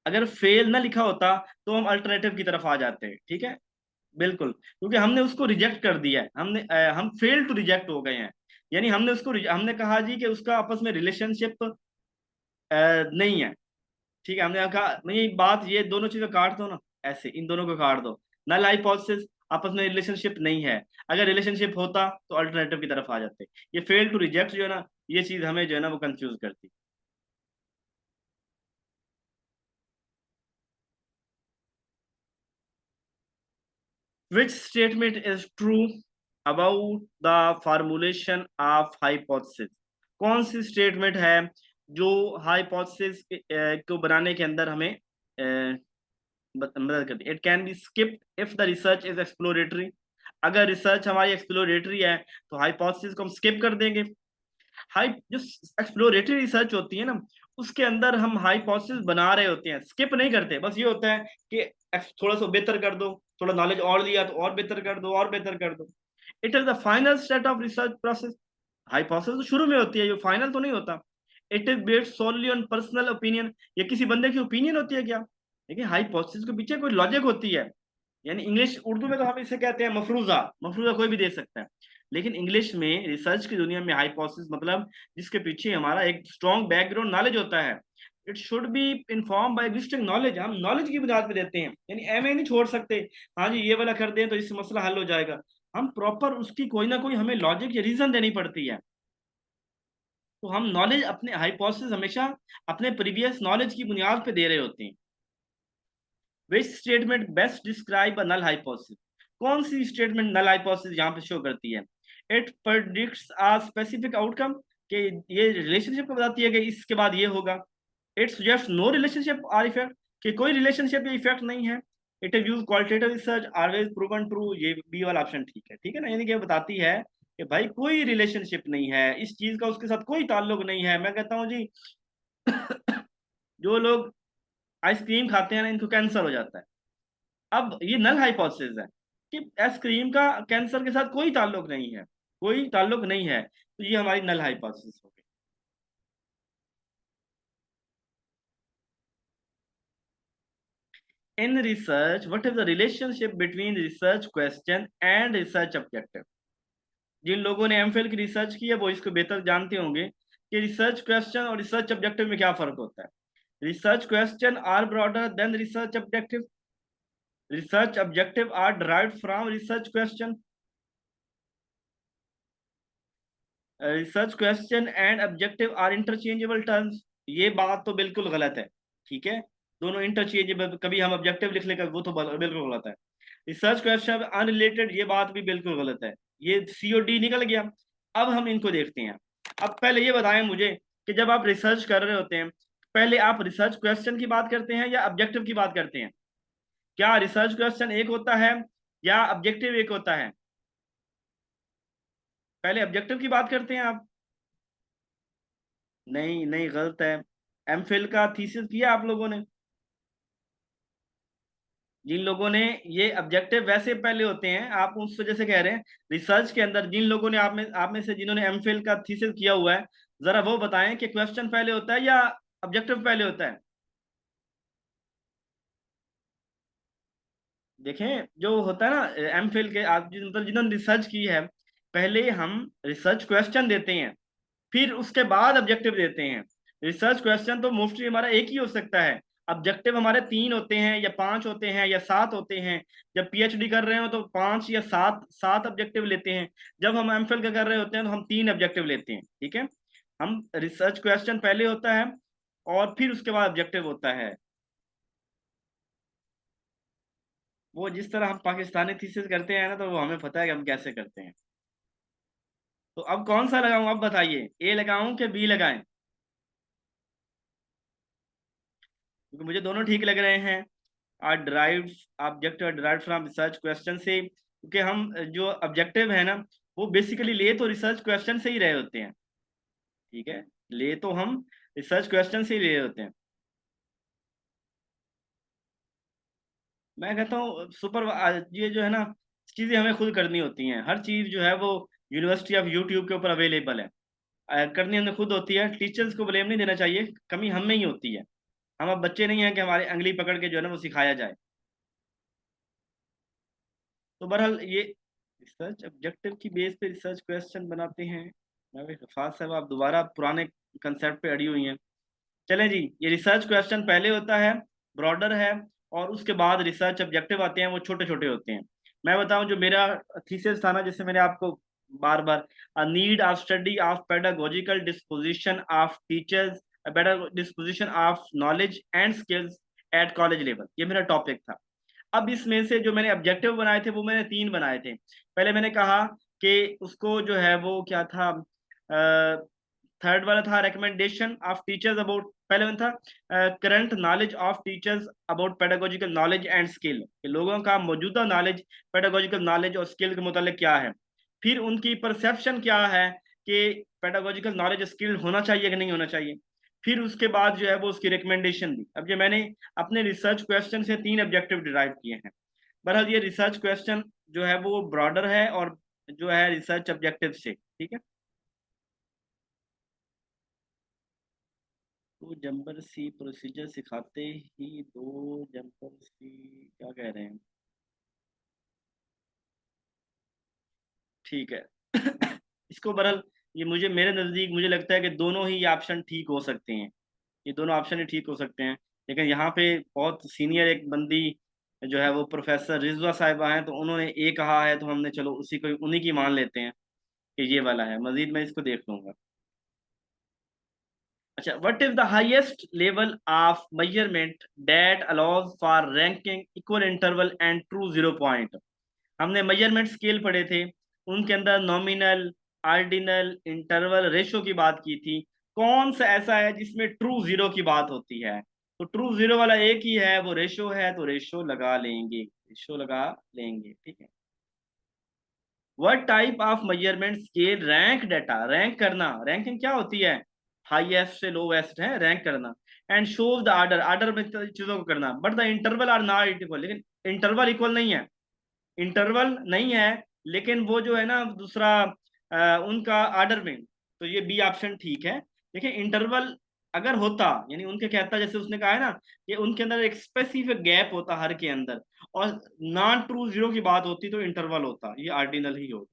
अगर फेल ना लिखा होता तो हम अल्टरनेटिव की तरफ आ जाते हैं, ठीक है, बिल्कुल, क्योंकि हमने उसको रिजेक्ट कर दिया है, हमने हम फेल टू रिजेक्ट हो गए हैं, यानी हमने उसको हमने कहा जी कि उसका आपस में रिलेशनशिप नहीं है, ठीक है, हमने कहा नहीं बात, ये दोनों चीजें काट दो ना, ऐसे इन दोनों को काट दो, नल हाइपोथेसिस आपस में रिलेशनशिप नहीं है, अगर रिलेशनशिप होता तो अल्टरनेटिव की तरफ आ जाते, ये फेल टू रिजेक्ट जो है ना ये चीज हमें जो है ना वो कंफ्यूज करती। Which statement is true about the formulation of hypothesis? कौन सी स्टेटमेंट है जो हाइपोथेसिस को बनाने के अंदर हमें मदद करती है? It can be skipped if the research is exploratory. अगर रिसर्च हमारी एक्सप्लोरेटरी है तो हाइपोथेसिस को हम स्किप कर देंगे। हाई जो एक्सप्लोरेटरी रिसर्च होती है ना उसके अंदर हम हाइपोथेसिस बना रहे होते हैं, स्किप नहीं करते, बस ये होता है कि थोड़ा सा बेहतर कर दो, थोड़ा नॉलेज और लिया तो और बेहतर कर दो और बेहतर कर दो। It is the final state of research process. Hypothesis तो शुरू में होती है, ये फाइनल तो नहीं होता। It is based solely on personal opinion. ये किसी बंदे की ओपिनियन होती है क्या? देखिए हाइपोथेसिस के पीछे कोई लॉजिक होती है, यानी इंग्लिश उर्दू में तो हम इसे कहते हैं मफरूजा, मफरूजा कोई भी दे सकता है, लेकिन इंग्लिश में रिसर्च की दुनिया में हाइपोथेसिस मतलब जिसके पीछे हमारा एक स्ट्रॉन्ग बैकग्राउंड नॉलेज होता है। It should be inform bye existing knowledge, हम नॉलेज की बुनियाद पे देते हैं, यानी एम नहीं छोड़ सकते, हाँ जी ये वाला कर दें तो इससे मसला हल हो जाएगा, हम प्रॉपर उसकी कोई ना कोई हमें लॉजिक या रीजन देनी पड़ती है। तो हम नॉलेज अपने हाइपोथेसिस हमेशा अपने प्रीवियस नॉलेज की बुनियाद पे दे रहे होते हैं। Which statement best describe a null hypothesis? कौन सी स्टेटमेंट नल हाइपोथेसिस यहाँ पे शो करती है? It predicts a specific outcome, कि ये रिलेशनशिप को बताती है कि इसके बाद ये होगा। It suggest no relationship or effect, कि कोई रिलेशनशिप या इफेक्ट नहीं है। It is use qualitative research always proven true, ये बी वाला ऑप्शन ठीक है ना, यानी कि बताती है कि भाई कोई रिलेशनशिप नहीं है इस चीज का, उसके साथ कोई ताल्लुक नहीं है। मैं कहता हूँ जी जो लोग आइसक्रीम खाते हैं ना इनको कैंसर हो जाता है। अब ये नल हाइपोथेसिस है कि आइसक्रीम का कैंसर के साथ कोई ताल्लुक नहीं है, कोई ताल्लुक नहीं है, तो ये हमारी नल हाइपोथेसिस हो गई। In research what is the relationship between research question and research objective? जिन लोगों ने एमफिल की रिसर्च की है वो इसको बेहतर जानते होंगे कि रिसर्च क्वेश्चन और रिसर्च ऑब्जेक्टिव में क्या फर्क होता है। Research question are broader than research objective, research objective are derived from research question, research question and objective are interchangeable terms. ये बात तो बिल्कुल गलत है, ठीक है, दोनों इंटरचेंजेबल, कभी हम ऑब्जेक्टिव लिख लेकर वो तो बिल्कुल गलत है। रिसर्च क्वेश्चन अनरिलेटेड, ये बात भी बिल्कुल गलत है, ये सी और डी निकल गया। अब हम इनको देखते हैं। अब पहले ये बताएं मुझे कि जब आप रिसर्च कर रहे होते हैं पहले आप रिसर्च क्वेश्चन की बात करते हैं या ऑब्जेक्टिव की बात करते हैं? क्या रिसर्च क्वेश्चन एक होता है या ऑब्जेक्टिव एक होता है? पहले ऑब्जेक्टिव की बात करते हैं आप। नहीं नहीं, गलत है। एमफिल का थीसिस किया आप लोगों ने, जिन लोगों ने, ये ऑब्जेक्टिव वैसे पहले होते हैं, आप उस वजह से कह रहे हैं। रिसर्च के अंदर जिन लोगों ने आप में से जिन्होंने एमफिल का थीसिस किया हुआ है जरा वो बताएं कि क्वेश्चन पहले होता है या ऑब्जेक्टिव पहले होता है? देखें जो होता है ना एमफिल के आप मतलब जिन्होंने रिसर्च की है, पहले हम रिसर्च क्वेश्चन देते हैं फिर उसके बाद ऑब्जेक्टिव देते हैं। रिसर्च क्वेश्चन तो मोस्टली हमारा एक ही हो सकता है, ऑब्जेक्टिव हमारे तीन होते हैं या पांच होते हैं या सात होते हैं। जब पीएचडी कर रहे हो तो पांच या सात सात ऑब्जेक्टिव लेते हैं, जब हम एमफिल का कर रहे होते हैं तो हम तीन ऑब्जेक्टिव लेते हैं, ठीक है। हम रिसर्च क्वेश्चन पहले होता है और फिर उसके बाद ऑब्जेक्टिव होता है। वो जिस तरह हम पाकिस्तानी थीसिस करते हैं ना, तो वो हमें पता है कि हम कैसे करते हैं। तो अब कौन सा लगाऊं, अब बताइए, ए लगाऊं कि बी लगाएं? क्योंकि मुझे दोनों ठीक लग रहे हैं। Are drive objective drive from research question से, क्योंकि हम जो ऑब्जेक्टिव है ना, वो बेसिकली ले तो रिसर्च क्वेश्चन से ही रहे होते हैं। ठीक है, ले तो हम रिसर्च क्वेश्चन से ही ले होते हैं। मैं कहता हूँ सुपर, ये जो है ना, चीजें हमें खुद करनी होती हैं। हर चीज जो है वो यूनिवर्सिटी ऑफ यूट्यूब के ऊपर अवेलेबल है। करनी हमें खुद होती है। टीचर्स को ब्लेम नहीं देना चाहिए, कमी हम में ही होती है। हम अब बच्चे नहीं हैं कि हमारी अंगली पकड़ के जो है ना वो सिखाया जाए। तो बहरहाल ये रिसर्च ऑब्जेक्टिव की बेस पे रिसर्च क्वेश्चन बनाते हैं। मैं भी हफाज साहब, आप दोबारा पुराने कंसेप्ट पे अड़ी हुई हैं। चलें जी, ये रिसर्च क्वेश्चन पहले होता है, ब्रॉडर है, और उसके बाद रिसर्च ऑब्जेक्टिव आते हैं, वो छोटे छोटे होते हैं। मैं बताऊं, जो मेरा थीसिस था ना, जिससे मैंने आपको बार बार, a need of study of pedagogical disposition of teachers, better disposition of knowledge and skills at college level, ये मेरा टॉपिक था। अब इसमें से जो मैंने ऑब्जेक्टिव बनाए थे, वो मैंने 3 बनाए थे। पहले मैंने कहा कि उसको जो है वो क्या था, थर्ड वाला था रिकमेंडेशन ऑफ टीचर्स अबाउट, पहले में था current knowledge of teachers about pedagogical knowledge and skill, लोगों का मौजूदा नॉलेज, पेडागोजिकल नॉलेज और स्किल के मुतालिक क्या है। फिर उनकी परसेप्शन क्या है कि पेडागोजिकल नॉलेज स्किल होना चाहिए कि नहीं होना चाहिए। फिर उसके बाद जो है वो उसकी रिकमेंडेशन दी। अब ये मैंने अपने रिसर्च क्वेश्चन से 3 ऑब्जेक्टिव डिराइव किए हैं। बहरहाल ये रिसर्च क्वेश्चन जो है वो ब्रॉडर है, और जो है रिसर्च ऑब्जेक्टिव से, ठीक है। तो जंपर सी प्रोसीजर सिखाते ही दो जंपर सी, क्या कह रहे हैं? ठीक है। इसको बहरहाल, ये मुझे, मेरे नज़दीक मुझे लगता है कि दोनों ही ऑप्शन ठीक हो सकते हैं। ये दोनों ऑप्शन ही ठीक हो सकते हैं। लेकिन यहाँ पे बहुत सीनियर एक बंदी जो है वो प्रोफेसर रिजवा साहिबा हैं, तो उन्होंने ए कहा है, तो हमने चलो उसी को, उन्हीं की मान लेते हैं कि ये वाला है। मजीद मैं इसको देख लूंगा। अच्छा, what is the highest level of measurement that allows for ranking equal interval and true zero point? हमने मेजरमेंट स्केल पढ़े थे, उनके अंदर नॉमिनल, आर्डिनल, इंटरवल, रेशो की बात की थी। कौन सा ऐसा है जिसमें ट्रू जीरो की बात होती है? तो ट्रू जीरो वाला एक ही है, वो रेशो है, तो रेशो लगा लेंगे, रेशो लगा लेंगे, ठीक है। What type of measurement scale rank data, rank करना, रैंकिंग क्या होती है? हाईएस्ट से लोवेस्ट है रैंक करना। And shows the order, order में चीजों को करना। But the interval are not equal, लेकिन इंटरवल इक्वल नहीं है, इंटरवल नहीं है। लेकिन वो जो है ना दूसरा, उनका ऑर्डर में, तो ये बी ऑप्शन ठीक है। देखिए इंटरवल अगर होता, यानी उनके कहता, जैसे उसने कहा है ना कि उनके अंदर एक स्पेसिफिक गैप होता हर के अंदर, और नॉन ट्रू जीरो की बात होती, तो इंटरवल होता, ये आर्डिनल ही होता।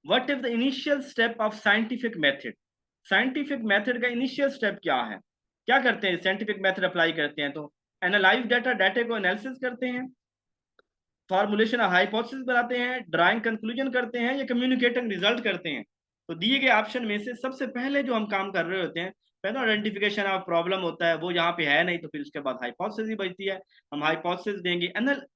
What is the initial step of scientific method? Scientific method का इनिशियल स्टेप क्या है? क्या करते हैं साइंटिफिक मेथड अप्लाई करते हैं तो? एनालाइज डाटा, डाटा को एनालिसिस करते हैं, फॉर्मुलेशन हाइपोथेसिस बनाते हैं, ड्राइंग कंक्लूजन करते हैं, या कम्युनिकेटिंग रिजल्ट करते हैं। तो दिए गए ऑप्शन में से सबसे पहले जो हम काम कर रहे होते हैं, पहले आइडेंटिफिकेशन ऑफ प्रॉब्लम होता है, वो यहाँ पे है नहीं, तो फिर उसके बाद हाइपोथेसिस ही बचती है, हम हाइपोथेसिस देंगे।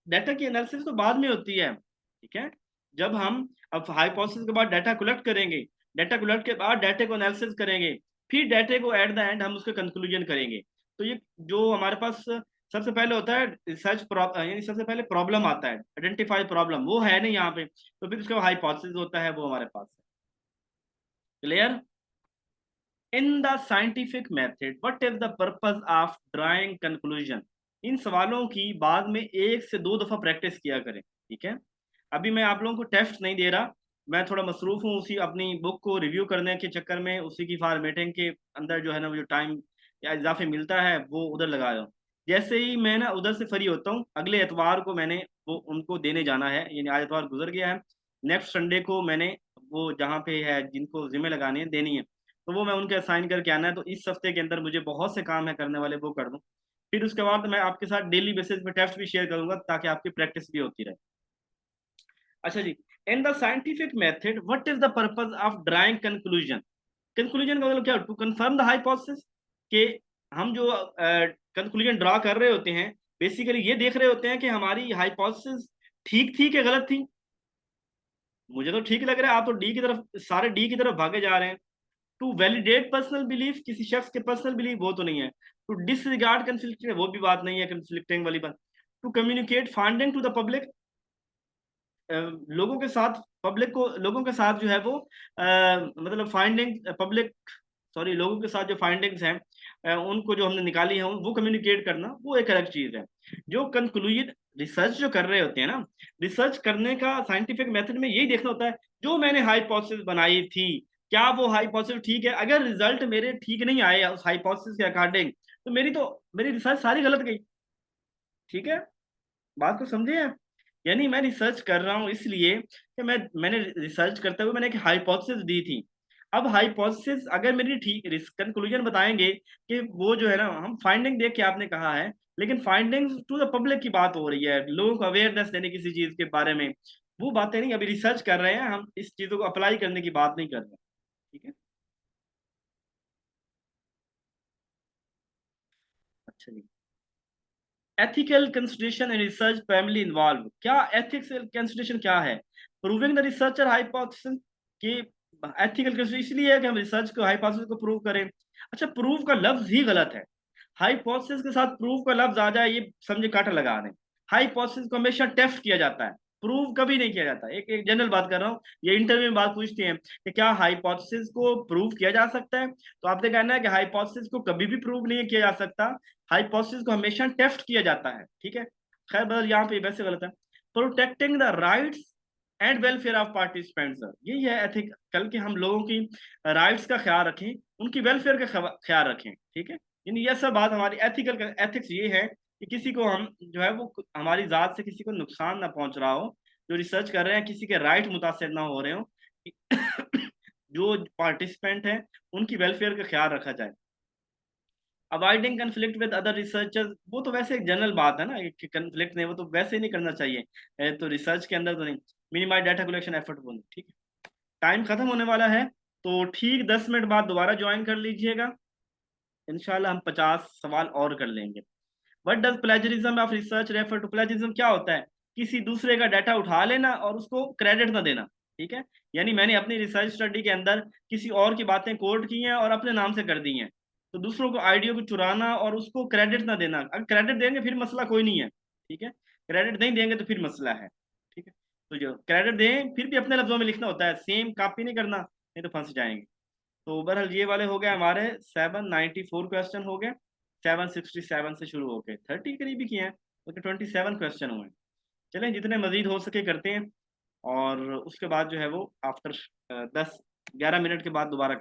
डाटा की एनालिसिस तो बाद में होती है, ठीक है। जब हम अब हाइपोथेसिस के बाद डाटा कलेक्ट करेंगे, डाटा कलेक्ट के बाद डाटा को एनालिसिस करेंगे, फिर डाटा को एट द एंड हम उसका कंक्लूजन करेंगे। तो ये जो हमारे पास सबसे पहले होता है रिसर्च, यानी सबसे पहले प्रॉब्लम आता है, आइडेंटिफाई प्रॉब्लम, वो है नहीं यहाँ पे, तो फिर उसका हाइपोथेसिस होता है, वो हमारे पास है। Clear? In the scientific method what is the purpose of drawing conclusion? इन सवालों की बाद में 1 से 2 दफा प्रैक्टिस किया करें, ठीक है। अभी मैं आप लोगों को टेस्ट नहीं दे रहा, मैं थोड़ा मसरूफ हूँ उसी अपनी बुक को रिव्यू करने के चक्कर में, उसी की फॉर्मेटिंग के अंदर जो है ना वो जो टाइम या इजाफे मिलता है वो उधर लगा रहा हूँ। जैसे ही मैं ना उधर से फ्री होता हूँ, अगले एतवार को मैंने वो उनको देने जाना है, यानी आज एतवार गुजर गया है, नेक्स्ट संडे को मैंने वो जहाँ पे है जिनको जिम्मे लगानी है देनी है, तो वो मैं उनके असाइन करके आना है। तो इस हफ्ते के अंदर मुझे बहुत से काम है करने वाले, वो कर दूँ। फिर उसके बाद मैं आपके साथ डेली बेसिस पे टेस्ट भी शेयर करूंगा, ताकि आपकी प्रैक्टिस भी होती रहे। अच्छा जी, in the scientific method what is the purpose of drawing conclusion? Conclusion का मतलब क्या? टू कंफर्म द हाइपोथेसिस, के हम जो कंक्लूजन ड्रा कर रहे होते हैं, बेसिकली ये देख रहे होते हैं कि हमारी हाइपोथेसिस ठीक थी कि गलत थी। मुझे तो ठीक लग रहा है, आप तो डी की तरफ, सारे डी की तरफ भागे जा रहे हैं। टू वैलिडेट पर्सनल बिलीफ, किसी शख्स के पर्सनल बिलीफ, वो तो नहीं है। टू डिसरिगार्ड कंफ्लिक्टिंग, वो भी बात नहीं है कंफ्लिक्टिंग वाली बात। To communicate finding to the public, लोगों के साथ, पब्लिक को, लोगों के साथ जो है वो मतलब फाइंडिंग पब्लिक, सॉरी, लोगों के साथ जो फाइंडिंग्स हैं उनको जो हमने निकाली है वो कम्युनिकेट करना, वो एक अलग चीज है। जो कंक्लूजन रिसर्च जो कर रहे होते हैं ना, रिसर्च करने का साइंटिफिक मेथड में यही देखना होता है, जो मैंने हाइपोथेसिस बनाई थी, क्या वो हाइपोथेसिस ठीक है। अगर रिजल्ट मेरे ठीक नहीं आए उस हाइपोथेसिस के अकॉर्डिंग, तो मेरी रिसर्च सारी गलत गई। ठीक है, बात को समझे आप? यानी मैं रिसर्च कर रहा हूँ इसलिए कि मैंने रिसर्च करते हुए मैंने एक हाइपोथेसिस दी थी। अब हाइपोथेसिस अगर मेरी ठीक, कंक्लूजन बताएंगे कि वो जो है ना, हम फाइंडिंग देख के आपने कहा है, लेकिन फाइंडिंग्स टू द पब्लिक की बात हो रही है, लोगों को अवेयरनेस देने किसी चीज के बारे में, वो बातें नहीं। अभी रिसर्च कर रहे हैं हम, इस चीजों को अप्लाई करने की बात नहीं कर रहे हैं। ठीक है, अच्छा जी। Ethical consideration and research primarily involve, क्या एथिक्स कंसिडरेशन क्या है? प्रूविंग द रिसर्चर हाइपोथेसिस की। एथिकल कंसिडरेशन इसलिए है कि हम रिसर्च को, हाइपोथेसिस को प्रूव करें। अच्छा, प्रूव का लफ्ज ही गलत है। हाइपोथेसिस के साथ प्रूव का लफ्ज आ जाए, ये समझे काटा लगा रहे हैं। हाइपोथेसिस को हमेशा टेस्ट किया जाता है, प्रूव कभी नहीं किया जाता। एक एक जनरल बात कर रहा हूँ, ये इंटरव्यू में बात पूछते हैं कि क्या हाइपोथेसिस को प्रूव किया जा सकता है, तो आपने कहना है कि हाइपोथेसिस को कभी भी प्रूव नहीं किया जा सकता, हाइपोथेसिस को हमेशा टेस्ट किया जाता है। ठीक है, खैर बदल, यहाँ पे वैसे गलत है। Protecting the rights and welfare of participants, यही है एथिक, कल के हम लोगों की राइट्स का ख्याल रखें, उनकी वेलफेयर का ख्याल रखें। ठीक है, यानी यह सब बात हमारी एथिकल एथिक्स ये है कि किसी को हम जो है वो, हमारी जात से किसी को नुकसान ना पहुंच रहा हो, जो रिसर्च कर रहे हैं किसी के राइट मुतासर ना हो रहे हो, जो पार्टिसिपेंट हैं उनकी वेलफेयर का ख्याल रखा जाए। Avoiding conflict with other researchers, वो तो वैसे एक जनरल बात है ना कि कन्फ्लिक्ट नहीं, वो तो वैसे ही नहीं करना चाहिए, तो रिसर्च के अंदर तो नहीं। मिनिमाइज डाटा कलेक्शन एफर्ट, वो नहीं। ठीक है, टाइम खत्म होने वाला है, तो ठीक 10 मिनट बाद दोबारा ज्वाइन कर लीजिएगा। इंशाल्लाह हम 50 सवाल और कर लेंगे। What does plagiarism of research refer to, plagiarism क्या होता है? किसी दूसरे का डाटा उठा लेना और उसको क्रेडिट ना देना। ठीक है, यानी मैंने अपनी रिसर्च स्टडी के अंदर किसी और की बातें कोट की हैं और अपने नाम से कर दी हैं, तो दूसरों को आइडिया को चुराना और उसको क्रेडिट ना देना। अगर क्रेडिट देंगे फिर मसला कोई नहीं है। ठीक है, क्रेडिट नहीं देंगे तो फिर मसला है। ठीक है, तो जो क्रेडिट दें फिर भी अपने लफ्जों में लिखना होता है, सेम कॉपी नहीं करना, नहीं तो फंस जाएंगे। तो बहरहाल ये वाले हो गए हमारे 794 क्वेश्चन हो गए। 767 से शुरू होके 30 करीबी किए हैं, तो 27 क्वेश्चन हुए। चलें, जितने मजीद हो सके करते हैं, और उसके बाद जो है वो आफ्टर 10-11 मिनट के बाद दोबारा